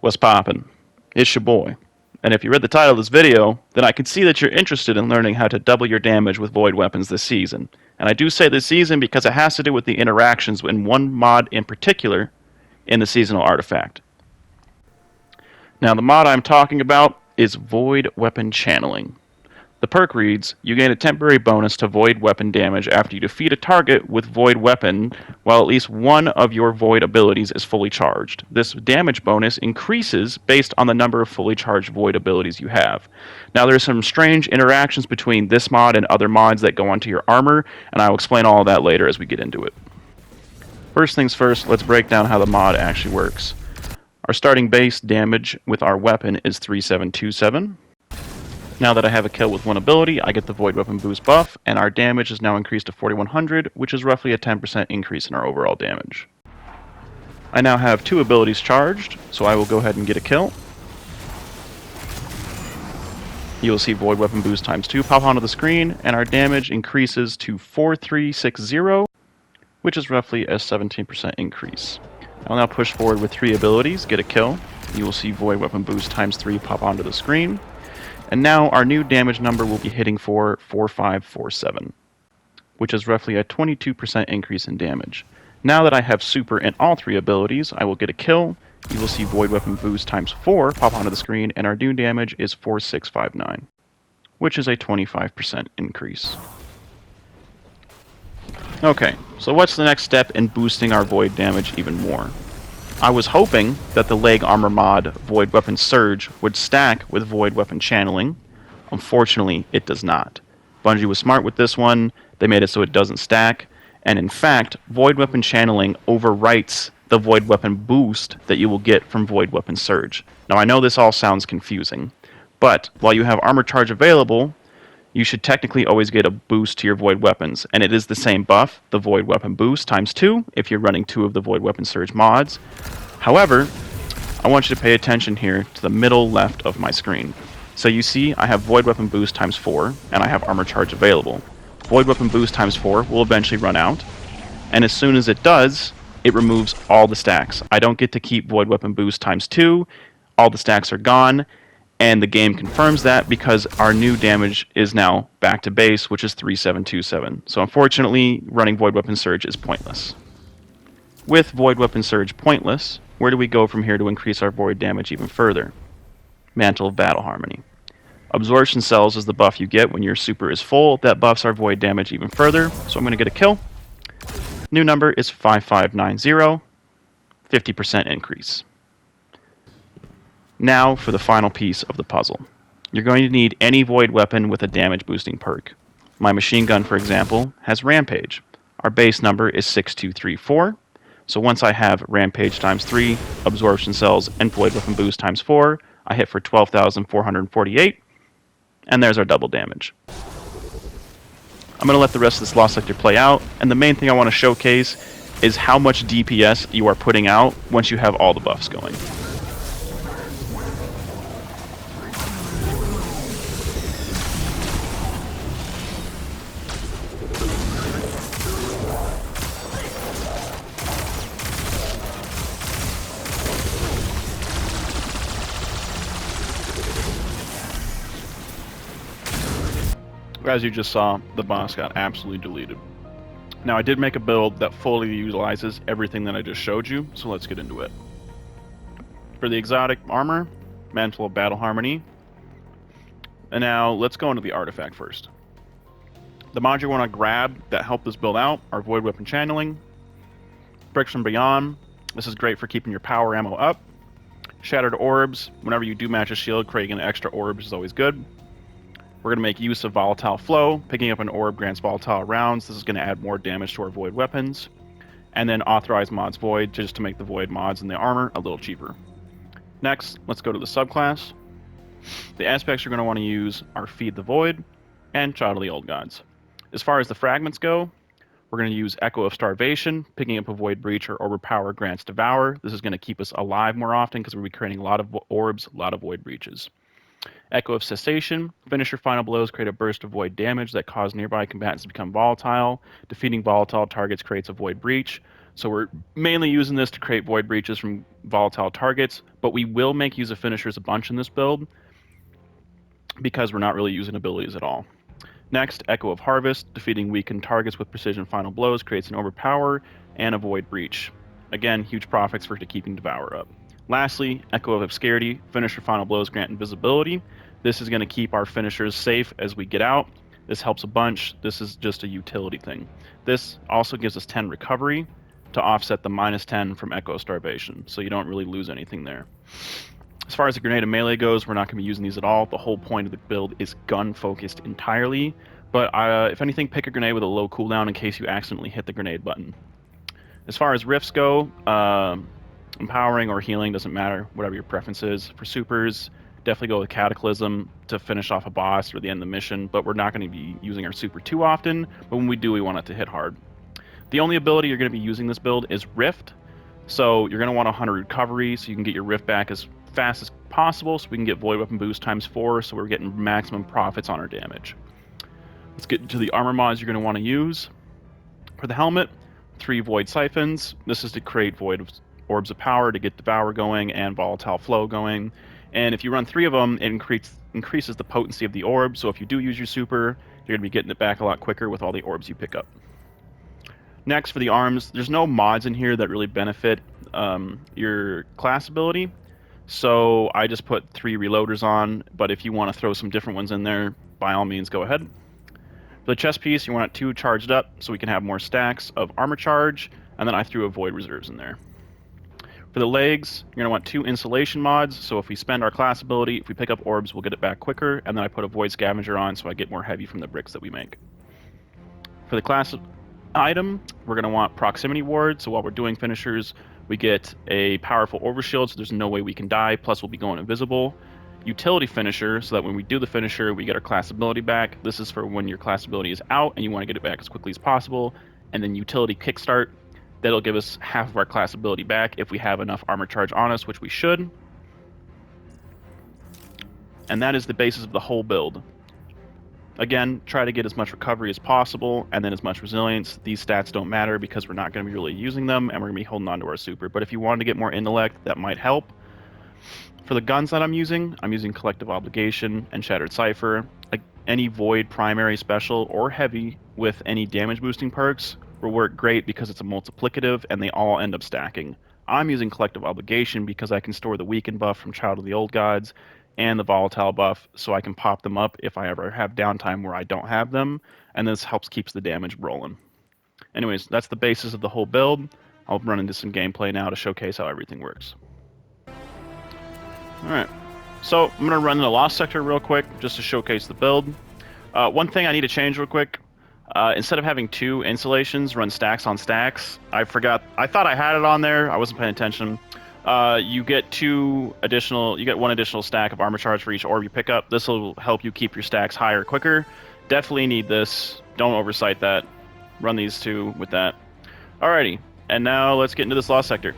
What's poppin'? It's your boy. And if you read the title of this video, then I can see that you're interested in learning how to double your damage with void weapons this season. And I do say this season because it has to do with the interactions in one mod in particular in the seasonal artifact. Now the mod I'm talking about is Void Weapon Channeling. The perk reads, you gain a temporary bonus to void weapon damage after you defeat a target with void weapon while at least one of your void abilities is fully charged. This damage bonus increases based on the number of fully charged void abilities you have. Now there's some strange interactions between this mod and other mods that go onto your armor, and I will explain all of that later as we get into it. First things first, let's break down how the mod actually works. Our starting base damage with our weapon is 3727. Now that I have a kill with one ability, I get the Void Weapon Boost buff, and our damage is now increased to 4100, which is roughly a 10% increase in our overall damage. I now have two abilities charged, so I will go ahead and get a kill. You will see Void Weapon Boost times 2 pop onto the screen, and our damage increases to 4360, which is roughly a 17% increase. I'll now push forward with three abilities, get a kill. You will see Void Weapon Boost times 3 pop onto the screen. And now our new damage number will be hitting for 4547, which is roughly a 22% increase in damage. Now that I have super in all three abilities, I will get a kill. You will see Void Weapon Boost times 4 pop onto the screen, and our new damage is 4659, which is a 25% increase. Okay, so what's the next step in boosting our void damage even more? I was hoping that the leg armor mod Void Weapon Surge would stack with Void Weapon Channeling. Unfortunately, it does not. Bungie was smart with this one. They made it so it doesn't stack. And in fact, Void Weapon Channeling overwrites the Void Weapon Boost that you will get from Void Weapon Surge. Now I know this all sounds confusing, but while you have Armor Charge available, you should technically always get a boost to your Void Weapons, and it is the same buff, the Void Weapon Boost times 2, if you're running 2 of the Void Weapon Surge mods. However, I want you to pay attention here to the middle left of my screen. So you see I have Void Weapon Boost times 4, and I have Armor Charge available. Void Weapon Boost times 4 will eventually run out, and as soon as it does, it removes all the stacks. I don't get to keep Void Weapon Boost times 2, all the stacks are gone, and the game confirms that because our new damage is now back to base, which is 3727. So unfortunately, running Void Weapon Surge is pointless. With Void Weapon Surge pointless, where do we go from here to increase our void damage even further? Mantle of Battle Harmony. Absorption Cells is the buff you get when your super is full. That buffs our void damage even further, so I'm going to get a kill. New number is 5590, 50% increase. Now for the final piece of the puzzle. You're going to need any void weapon with a damage boosting perk. My machine gun, for example, has Rampage. Our base number is 6234. So once I have Rampage times 3, Absorption Cells, and Void Weapon Boost times 4, I hit for 12,448, and there's our double damage. I'm going to let the rest of this Lost Sector play out, and the main thing I want to showcase is how much DPS you are putting out once you have all the buffs going. As you just saw, the boss got absolutely deleted. Now I did make a build that fully utilizes everything that I just showed you, so let's get into it. For the exotic armor, Mantle of Battle Harmony. And now let's go into the artifact first. The mods you want to grab that help this build out are Void Weapon Channeling, Bricks from Beyond. This is great for keeping your power ammo up. Shattered Orbs. Whenever you do match a shield, creating an extra orbs is always good. We're going to make use of Volatile Flow. Picking up an orb grants volatile rounds. This is going to add more damage to our void weapons. And then Authorize Mods Void, just to make the void mods and the armor a little cheaper. Next, let's go to the subclass. The aspects you're going to want to use are Feed the Void and Child of the Old Gods. As far as the fragments go, we're going to use Echo of Starvation. Picking up a Void Breach or Overpower grants Devour. This is going to keep us alive more often because we'll be creating a lot of orbs, a lot of Void Breaches. Echo of Cessation. Finish your final blows, create a burst of void damage that cause nearby combatants to become volatile. Defeating volatile targets creates a void breach. So we're mainly using this to create void breaches from volatile targets, but we will make use of finishers a bunch in this build because we're not really using abilities at all. Next, Echo of Harvest. Defeating weakened targets with precision final blows creates an overpower and a void breach. Again, huge profits for keeping Devour up. Lastly, Echo of Obscurity. Finisher final blows grant invisibility. This is going to keep our finishers safe as we get out. This helps a bunch. This is just a utility thing. This also gives us 10 recovery to offset the minus 10 from Echo Starvation, so you don't really lose anything there. As far as the grenade and melee goes, we're not going to be using these at all. The whole point of the build is gun-focused entirely, but if anything, pick a grenade with a low cooldown in case you accidentally hit the grenade button. As far as rifts go, empowering or healing doesn't matter, whatever your preference is. For supers, definitely go with Cataclysm to finish off a boss or the end of the mission, but we're not going to be using our super too often, but when we do, we want it to hit hard. The only ability you're going to be using this build is Rift, so you're going to want 100 recovery so you can get your Rift back as fast as possible so we can get Void Weapon boost times 4 so we're getting maximum profits on our damage. Let's get into the armor mods you're going to want to use. For the helmet, 3 Void Siphons. This is to create Void Orbs of Power to get Devour going and Volatile Flow going. And if you run 3 of them, it increases the potency of the orb, so if you do use your super, you're going to be getting it back a lot quicker with all the orbs you pick up. Next, for the arms, there's no mods in here that really benefit your class ability. So I just put 3 reloaders on, but if you want to throw some different ones in there, by all means, go ahead. For the chest piece, you want it 2 charged up so we can have more stacks of armor charge, and then I threw a Void Reserves in there. For the legs, you're going to want 2 insulation mods, so if we spend our class ability, if we pick up orbs, we'll get it back quicker, and then I put a Void Scavenger on so I get more heavy from the bricks that we make. For the class item, we're going to want Proximity Ward, so while we're doing finishers, we get a powerful overshield, so there's no way we can die, plus we'll be going invisible. Utility Finisher, so that when we do the finisher, we get our class ability back. This is for when your class ability is out and you want to get it back as quickly as possible. And then Utility Kickstart, that'll give us half of our class ability back if we have enough armor charge on us, which we should. And that is the basis of the whole build. Again, try to get as much recovery as possible, and then as much resilience. These stats don't matter because we're not going to be really using them, and we're going to be holding on to our super. But if you wanted to get more intellect, that might help. For the guns that I'm using Collective Obligation and Shattered Cipher. Like any Void primary, special, or heavy with any damage boosting perks will work great because it's a multiplicative, and they all end up stacking. I'm using Collective Obligation because I can store the Weaken buff from Child of the Old Gods and the Volatile buff, so I can pop them up if I ever have downtime where I don't have them, and this helps keeps the damage rolling. Anyways, that's the basis of the whole build. I'll run into some gameplay now to showcase how everything works. Alright, so I'm going to run the Lost Sector real quick, just to showcase the build. One thing I need to change real quick, instead of having 2 installations, run stacks on stacks. I thought I had it on there, I wasn't paying attention. You get 1 additional stack of armor charge for each orb you pick up. This will help you keep your stacks higher quicker. Definitely need this. Don't oversight that. Run these 2 with that. Alrighty, and now let's get into this Lost Sector.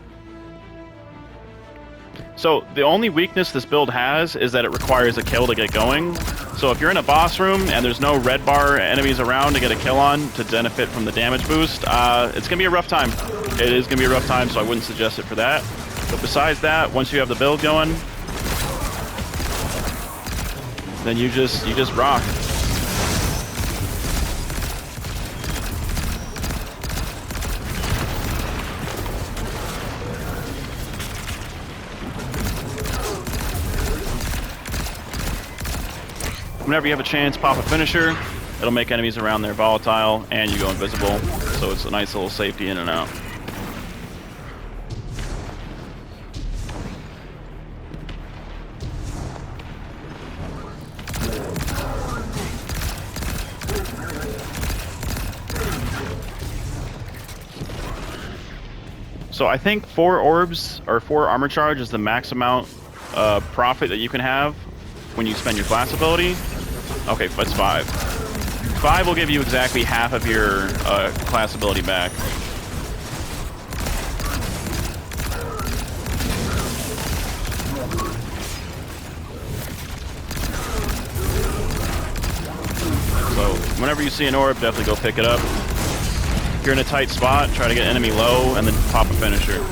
So the only weakness this build has is that it requires a kill to get going. So if you're in a boss room and there's no red bar enemies around to get a kill on to benefit from the damage boost, it's going to be a rough time. It is going to be a rough time, so I wouldn't suggest it for that. But besides that, once you have the build going, then you just rock. Whenever you have a chance, pop a finisher. It'll make enemies around there volatile, and you go invisible. So it's a nice little safety in and out. So I think 4 orbs or 4 armor charge is the max amount profit that you can have when you spend your class ability. Okay, that's 5. 5 will give you exactly half of your class ability back. So whenever you see an orb, definitely go pick it up. you're in a tight spot, try to get enemy low, and then pop a finisher.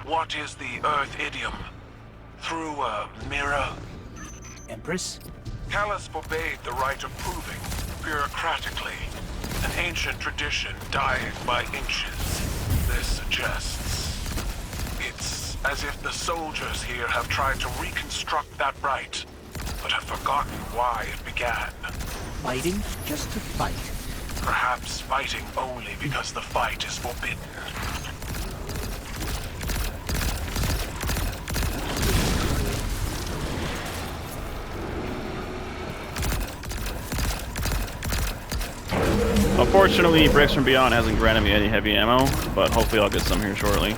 What is the Earth idiom? Through a mirror? Empress? Callus forbade the right of proving, bureaucratically. An ancient tradition dying by inches. This suggests... It's as if the soldiers here have tried to reconstruct that right, but have forgotten why it began. Fighting just to fight. Perhaps fighting only because the fight is forbidden. Unfortunately, Bricks from Beyond hasn't granted me any heavy ammo, but hopefully I'll get some here shortly.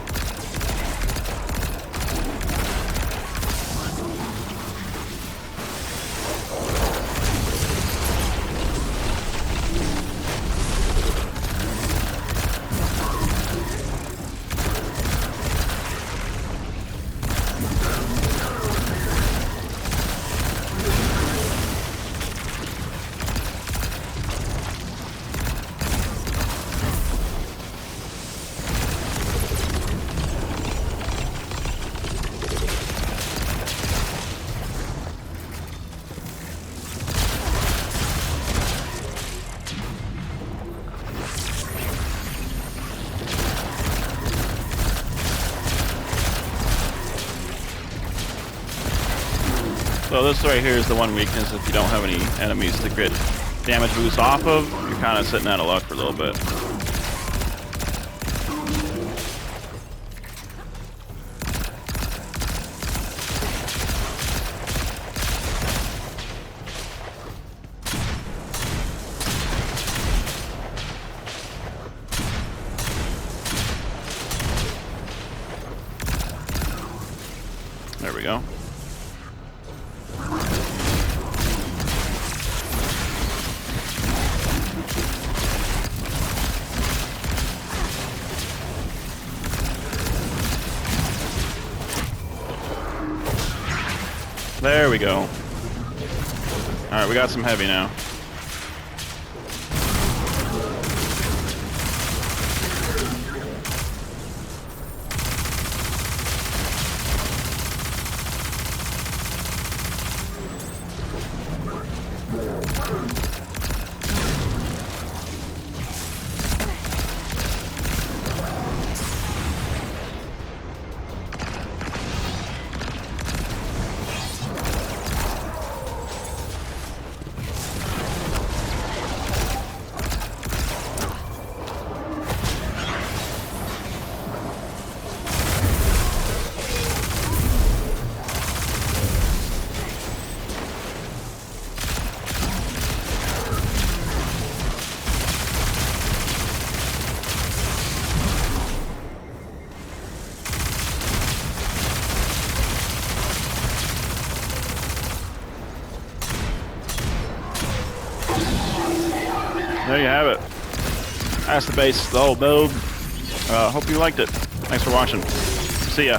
So this right here is the one weakness. If you don't have any enemies to get damage boost off of, you're kind of sitting out of luck for a little bit. There we go. There we go. Alright, we got some heavy now. There you have it. That's the base, the whole build. Hope you liked it. Thanks for watching. See ya.